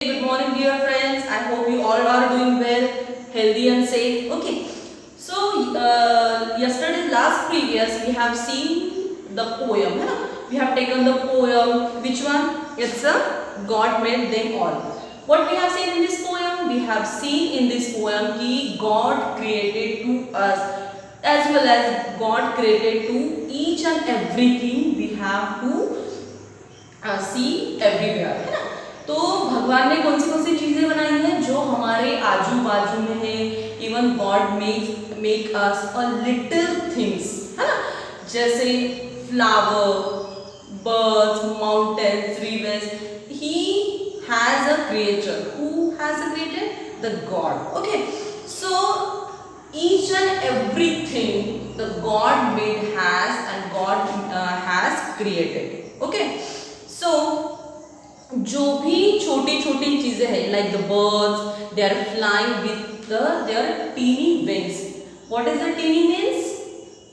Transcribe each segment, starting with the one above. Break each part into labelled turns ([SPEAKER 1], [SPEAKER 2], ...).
[SPEAKER 1] Good morning, dear friends. I hope you all are doing well, healthy and safe. Okay. So yesterday's last previous we have seen the poem. We have taken the poem. Which one? It's a God made them all. What we have seen in this poem? We have seen in this poem that God created to us as well as God created to each and everything we have to C everywhere है ना। तो भगवान ने कौन सी चीजें बनाई हैं जो हमारे आजू बाजू में है। Even God make us a little things है ना, जैसे flower, birds, mountains, reverse. He has a creator. Who has a created? The God. Okay, so each and everything the God made has and God has created. Okay, so जो भी छोटी छोटी चीजें हैं like the birds, they are flying with their teeny wings. What is the teeny wings?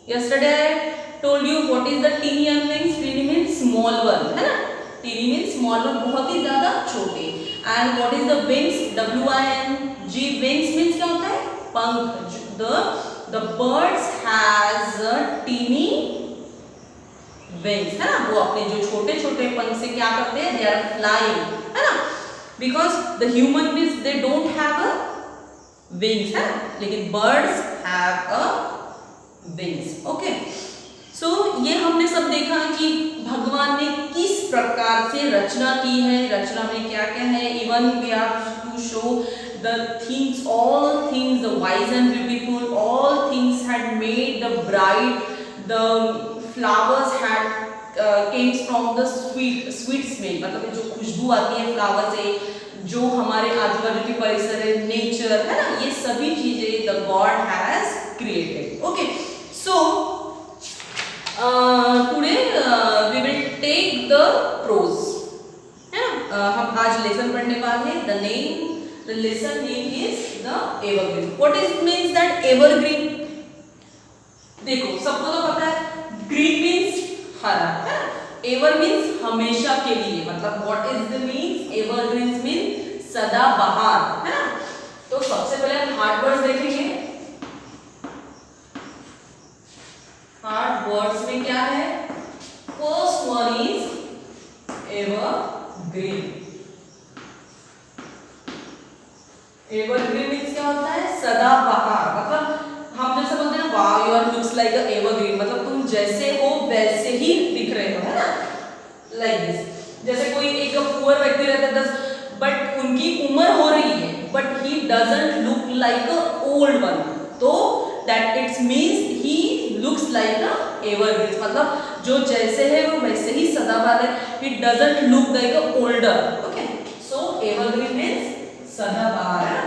[SPEAKER 1] Yesterday I told you what is the teeny and wings. Teeny means small one है ना, teeny means small one, बहुत ही ज्यादा छोटे। and what is the wings? W-I-N-G, wings means क्या होता है? पंख। the birds has a teeny wings है ना, वो अपने जो छोटे छोटे पंख से क्या करते हैं? they are flying है ना, because the human beings they don't have a wings है, लेकिन birds have a wings. okay, so ये हमने सब देखा कि भगवान ने किस प्रकार से रचना की है, रचना में क्या क्या है। Even we have to show the things, all things, the wise and beautiful, all things had made the bride, the flowers had came from the sweet smell, मतलब जो खुशबू आती है फ्लावर से, जो हमारे आजू बाजू की परिसर है, नेचर है ना, ये सभी चीजें the God has created. Okay, so today we will take the prose है ना। हम आज लेसन पढ़ने वाले हैं। the lesson name is the evergreen. What is means that evergreen? देखो सबको तो पता है green means हरा है ना, ever means हमेशा के लिए, मतलब what is the means? evergreens means सदाबहार है ना। तो सबसे पहले हम हार्ड वर्ड्स देखेंगे। हार्ड वर्ड्स में क्या है? First one is evergreen. Evergreen means क्या होता है? सदाबहार। मतलब हम जैसे बोलते हैं wow you are looks like a evergreen, मतलब तुम जैसे हो वैसे ही दिख रहे हो है ना, लाइक दिस। जैसे कोई एक पुअर व्यक्ति रहता है 10 बट उनकी उम्र हो रही है but he doesn't look like a old one, तो that it's means he looks like a evergreen, मतलब जो जैसे है वो वैसे ही सदाबहार है। He doesn't look like a older. Okay, so evergreen means सदाबहार।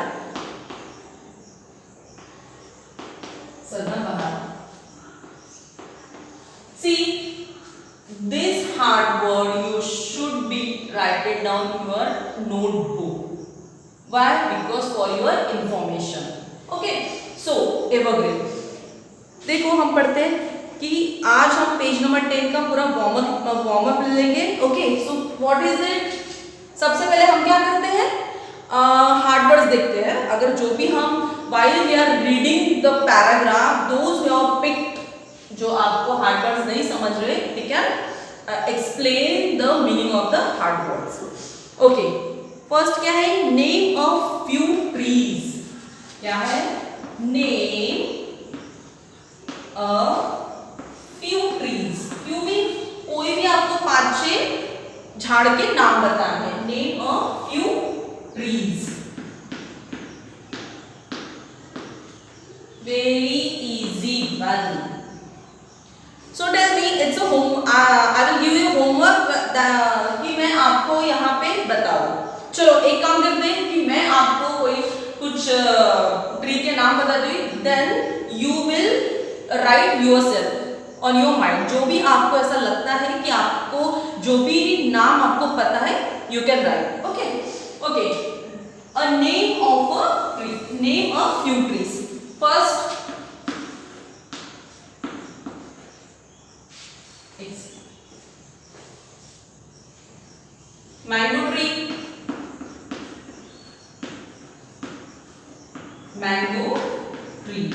[SPEAKER 1] See this hard word you should be write it down in your notebook. Why? Because for your information. Okay, so evergreen। देखो हम पढ़ते हैं कि आज हम page number 10 का पूरा वार्म अप लेंगे। Okay, so what is it? सबसे पहले हम क्या करते हैं? हार्ड वर्ड्स देखते हैं। अगर जो भी हम while we are reading the paragraph, those who have picked, जो आपको हार्ड वर्ड्स नहीं समझ रहे, ठीक है, explain the meaning of the hard words. Okay, first क्या है? name a few trees. क्या है? name a few trees. few means कोई भी आपको 5-6 झाड़ के नाम बताना है। name a few trees. Very easy one. So tell me, it's a home. I will give you homework कि मैं आपको यहाँ पे बताऊँ। चलो एक काम करते हैं कि मैं आपको कोई कुछ ट्री के नाम बता दूँ, then you will write yourself on your mind. जो भी आपको ऐसा लगता है कि आपको जो भी नाम आपको पता है, you can write. Okay, okay. A name of a tree. Name a few trees. First, mango tree, mango tree.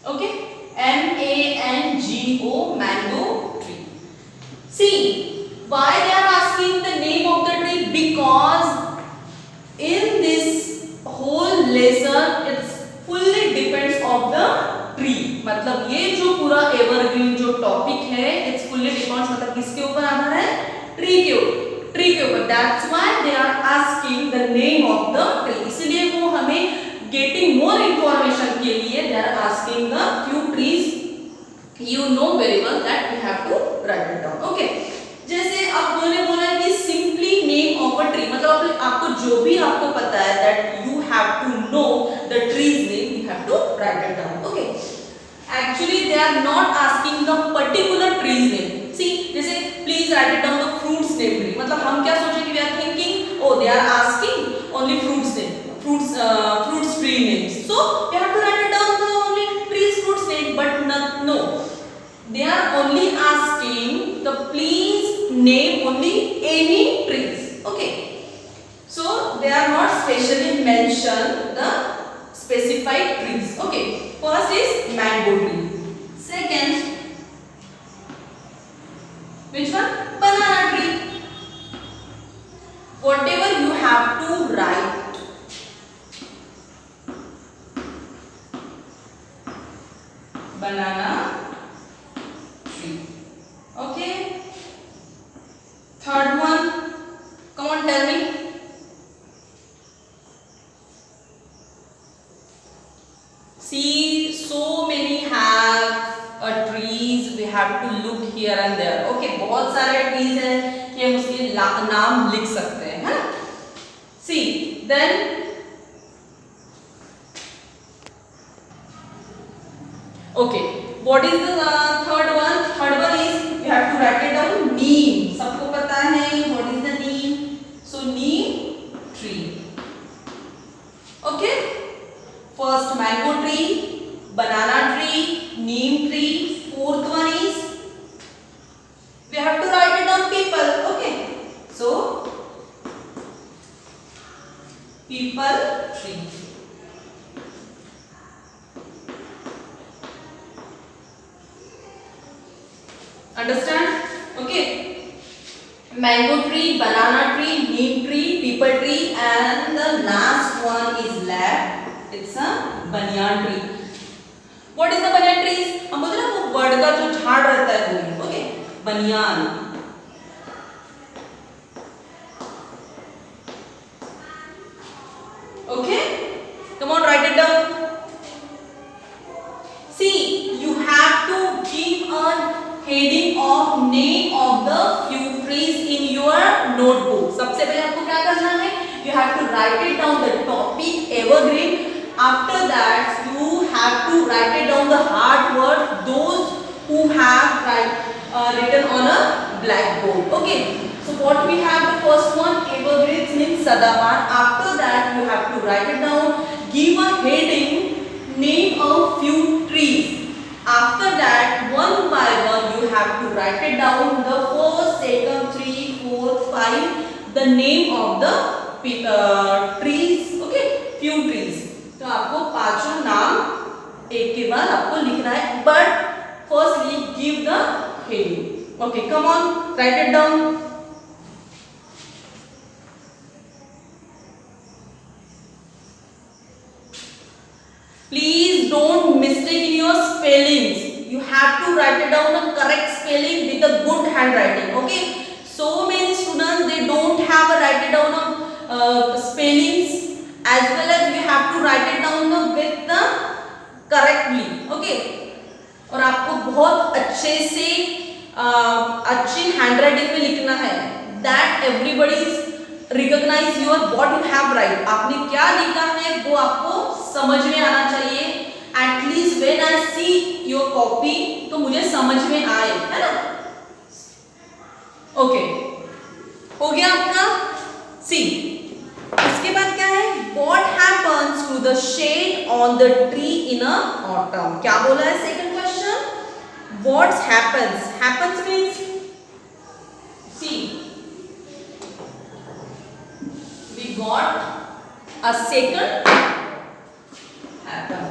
[SPEAKER 1] Okay, mango, mango tree. See, why they are asking the name of the tree? Because in this whole lesson it's fully depends of the tree. मतलब ये जो पूरा evergreen जो topic है it's fully depends, मतलब किसके ऊपर आधार है? ट्री के ऊपर. That's why they are asking the name of the tree. इसलिए वो हमें getting more information के लिए they are asking the few trees. You know very well that we have to write it down. Okay. जैसे अब उन्होंने बोला कि simply name of a tree, मतलब आपको जो भी आपको पता है that you have to know the tree's name, you have to write it down. Okay. Actually they are not asking the particular tree's name. See, जैसे please write it down the fruits name tree. मतलब हम क्या सोचेंगे? We are thinking, oh they are asking only fruits name, fruits tree names. So we have to write it down the only trees fruits name, but no. They are only asking the please name only any trees. Okay. So they are not specially mention the specified trees. Okay. First is mango tree. Second, which one? Banana tree. Whatever you have to write. Banana tree. Okay. Third one. Come on, tell me. See, so many have trees. We have to look here and there. Okay, बहुत सारे trees हैं कि हम उसके नाम लिख सकते हैं, है ना? See, then okay. What is the third one? Third one is we have to write it down. Neem. सबको पता है what is the neem? So neem tree. Okay. First mango tree, banana tree, neem tree. Fourth one is we have to write it down people. Okay. So people tree. Understand? Okay. Mango tree, banana tree, neem tree, people tree, and the last one is left. It's a banyan tree. What is the banyan trees? हम बोलते हैं ना वो बड़ का जो झाड़ रहता है वो. Okay. Banyan. Okay. Come on, write it down. See, you have to give a heading of name of the few trees in your notebook. सबसे पहले आपको क्या करना है? You have to write it down the topic evergreen. After that, you have to write it down the hard words those who have written on a blackboard. Okay. So what we have, the first one evergreens means sadamar. After that, you have to write it down. Give a heading, name a few trees. After that, one by one, you have to write it down the first, second, three, fourth, five, the name of the trees. Okay, few trees. तो आपको पांचों नाम एक के बाद आपको लिखना है. But firstly, give the heading. Okay, come on, write it down. Please don't mistake in your spellings. You have to write it down a correct spelling with a good handwriting. Okay. So many students they don't have a write it down of spellings as well as we have to write it down with the correctly. Okay. और आपको बहुत अच्छे से अच्छी handwriting में लिखना है. That everybody is recognize your what you have write. आपने क्या लिखा है वो आपको समझ में आना चाहिए. At least when I see your copy तो मुझे समझ में आए, है ना? Okay. हो गया आपका? See. उसके बाद क्या है? What happens to the shade on the tree in a autumn? क्या बोला है second question? What happens? Happens means see. We got a second happen.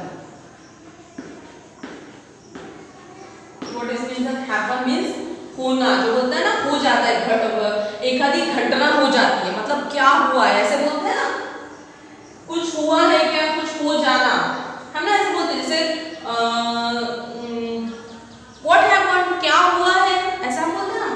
[SPEAKER 1] What is means that happen means होना, जो बोलता है ना हो जाता है, एखादी घटना हो जाती है, मतलब क्या हुआ है ऐसे बोलते हैं ना, कुछ हुआ है क्या, कुछ हो जाना, हम ना ऐसे बोलते हैं जैसे व्हाट हैपेंड, क्या हुआ है, ऐसा हम बोलते हैं ना।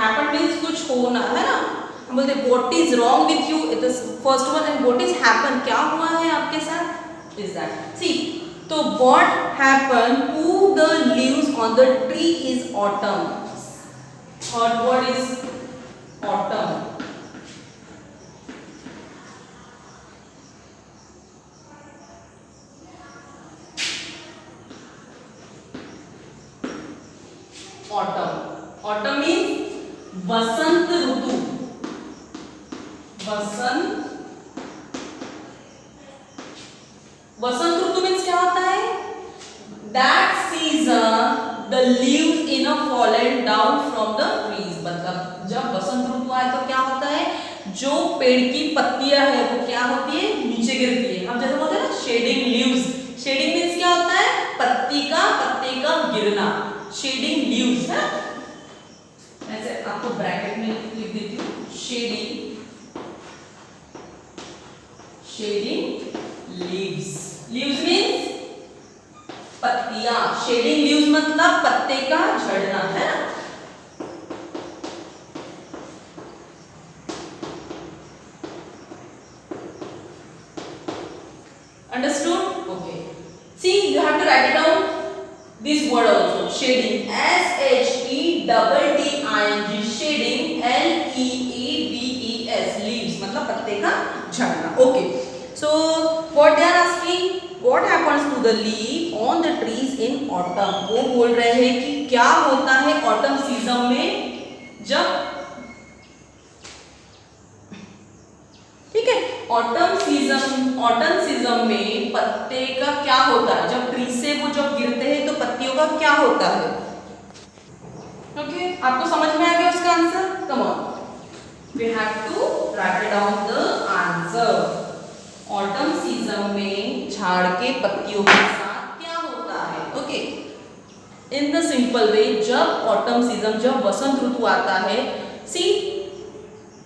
[SPEAKER 1] हैपन मीन्स कुछ होना है ना, हम बोलते what is wrong with you, it is first one, and what is happen, क्या हुआ है आपके साथ, इज दैट सी। तो what happen to the leaves on the tree is autumn, और what is autumn, autumn, autumn means वसंत ऋतु, वसंत ऋतु मीन्स क्या होता है, that season the leaves in a fallen down from the trees, मतलब जब वसंत ऋतु आए तो क्या होता है, जो पेड़ की पत्तियां है वो क्या होती है, नीचे गिरती है, हम जैसे बोलते हैं ना शेडिंग लीव्स, शेडिंग मीन्स क्या होता है, पत्ते का गिरना, शेडिंग लीव्स है, ऐसे आपको ब्रैकेट में लिख देती हूँ, शेडिंग लीव्स, लीव्स मीन्स पत्तियां, शेडिंग लीव्स मतलब पत्ते का झड़ना है ना। Understood? Okay. See, you have to write it down. This word also, shading, SHEDDING, shading, LEAVES, leaves, मतलब पत्ते का झड़ना. Okay. So what they are asking, what happens to the leaf on the trees in autumn? वो बोल रहे हैं कि क्या होता है autumn season में, जब ठीक है ऑटम सीजन में पत्ते का क्या होता है, जब ट्री से वो जब गिरते हैं तो पत्तियों का क्या होता है। ओके आपको समझ में आ गया उसका answer, come on we have to write down the answer. Autumn season में झाड़ के पत्तियों के साथ क्या होता है। Okay in the simple way, जब ऑटम सीजन, जब वसंत ऋतु आता है, सी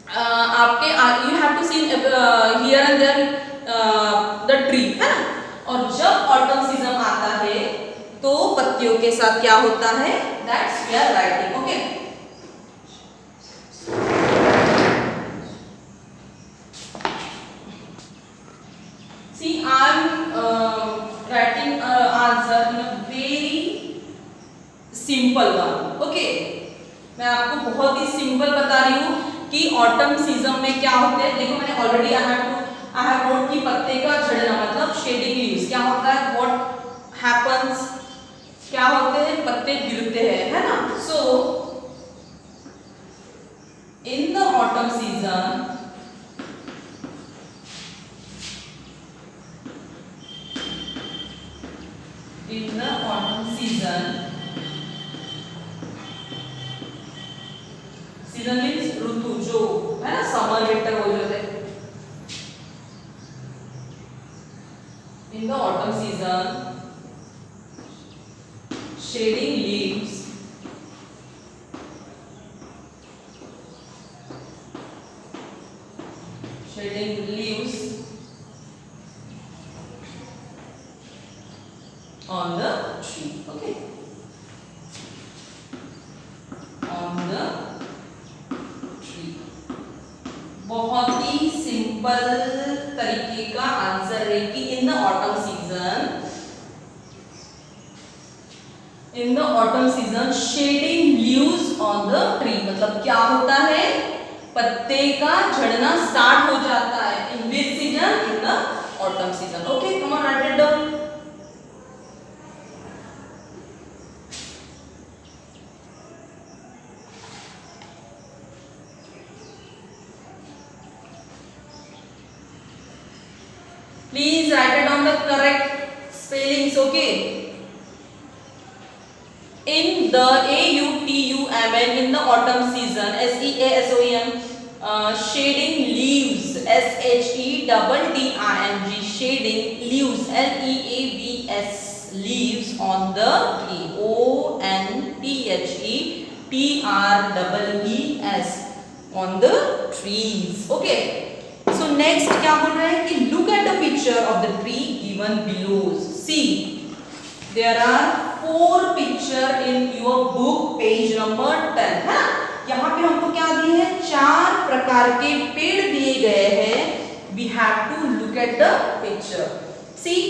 [SPEAKER 1] आपके you have to see here and there the tree है ना, और जब ऑटम सीजन आता है तो पत्तियों के साथ क्या होता है, that's we are writing. Okay see I am writing answer in a very simple one. Okay मैं आपको बहुत ही सिंपल बता रही हूँ कि ऑटम सीजन में क्या होते हैं। देखो मैंने ऑलरेडी आई हैव नोट कि पत्ते का झड़ना मतलब शेडिंग लीव्स क्या होता है, व्हाट हैपेंस, क्या होते हैं, पत्ते गिरते हैं, है ना। So in the autumn season season means ऋतु, जो है ना समर विंटर बोल रहे थे। In the autumn season shedding leaves on the tree. Okay on the tree। बहुत ही सिंपल तरीके का आंसर है कि in the autumn season shedding leaves on the tree मतलब क्या होता है, पत्ते का झड़ना स्टार्ट हो जाता है। In which season, in the autumn season. Okay come on write it down. Please write it down the correct spellings, okay? In the AUTUMN, in the autumn season, SEASOEM, shading leaves, SHEDDING, shading leaves, LEAVS, leaves on the tree, ONTHETREES, on the trees, okay? So next क्या बोल रहे हैं कि look at the picture of the tree given below. See, there are 4 picture in your book, page number 10, है ना? यहाँ पे हमको क्या दिए हैं? 4 प्रकार के पेड़ दिए गए हैं. We have to look at the picture. See,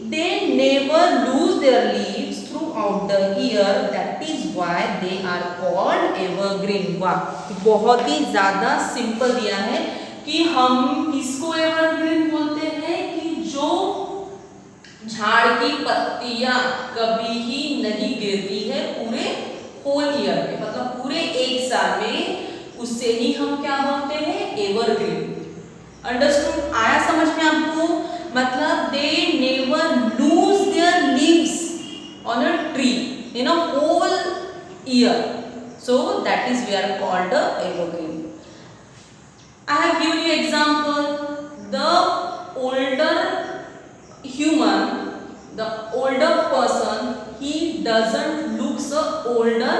[SPEAKER 1] they never lose their leaves throughout the year. That is why they are called evergreen. वाह, बहुत ही ज़्यादा सिंपल दिया है कि हम किसको एवरग्रीन बोलते हैं कि जो झाड़ की पत्तियां कभी ही नहीं गिरती है पूरे होल ईयर में, मतलब पूरे एक साल में, उससे ही हम क्या बोलते हैं? एवरग्रीन. अंडरस्टूड? आया समझ में आपको? मतलब they never lose their leaves on a tree in a whole year, so that is we are called a evergreen. I have given you example. The older human, the older person, he doesn't look so older,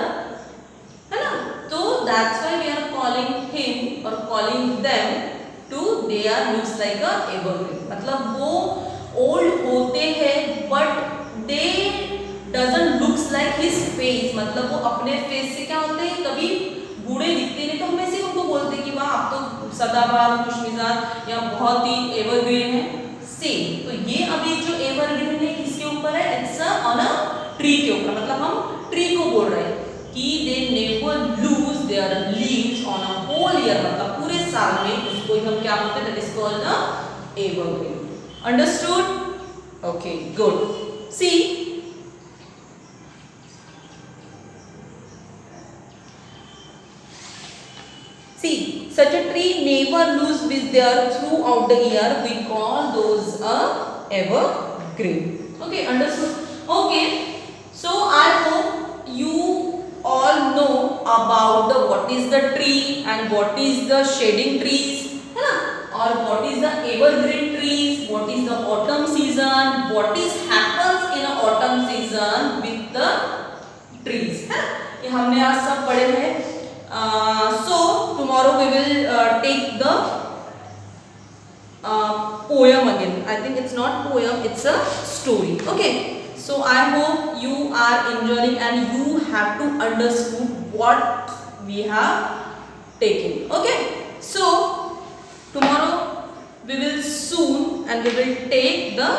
[SPEAKER 1] है ना? तो that's why we are calling him or calling them to they are looks like a evergreen. मतलब वो old होते हैं but they doesn't looks like his face. मतलब वो अपने face से क्या होते हैं? कभी बूढ़े दिखते नहीं, तो हम ऐसे उनको बोलते कि वाह आप तो सदाबहार, खुशमिजाज या बहुत ही एवरग्रीन है. सेम. तो ये अभी जो एवरग्रीन है किसके ऊपर है? इट्स ऑन अ ट्री के ऊपर. मतलब हम ट्री को बोल रहे हैं कि they never lose their leaves on a whole year, मतलब पूरे साल में, उसको हम क्या बोलते हैं? That is called the evergreen. Understood? Okay, good. See, such a tree never lose with their throughout the year. We call those a evergreen. Okay, understood? Okay, so I hope you all know about the what is the tree and what is the shading trees, है ना? और what is the evergreen trees, what is the autumn season, what is happens in a autumn season with the trees, है ना? ये हमने आज सब पढ़े हैं. So tomorrow we will take the poem again. I think it's not poem, it's a story. Okay, so I hope you are enjoying and you have to understand what we have taken. Okay, so tomorrow we will soon and we will take the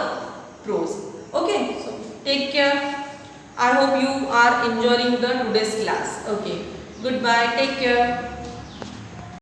[SPEAKER 1] prose. Okay, so take care. I hope you are enjoying the today's class. Okay, goodbye, take care.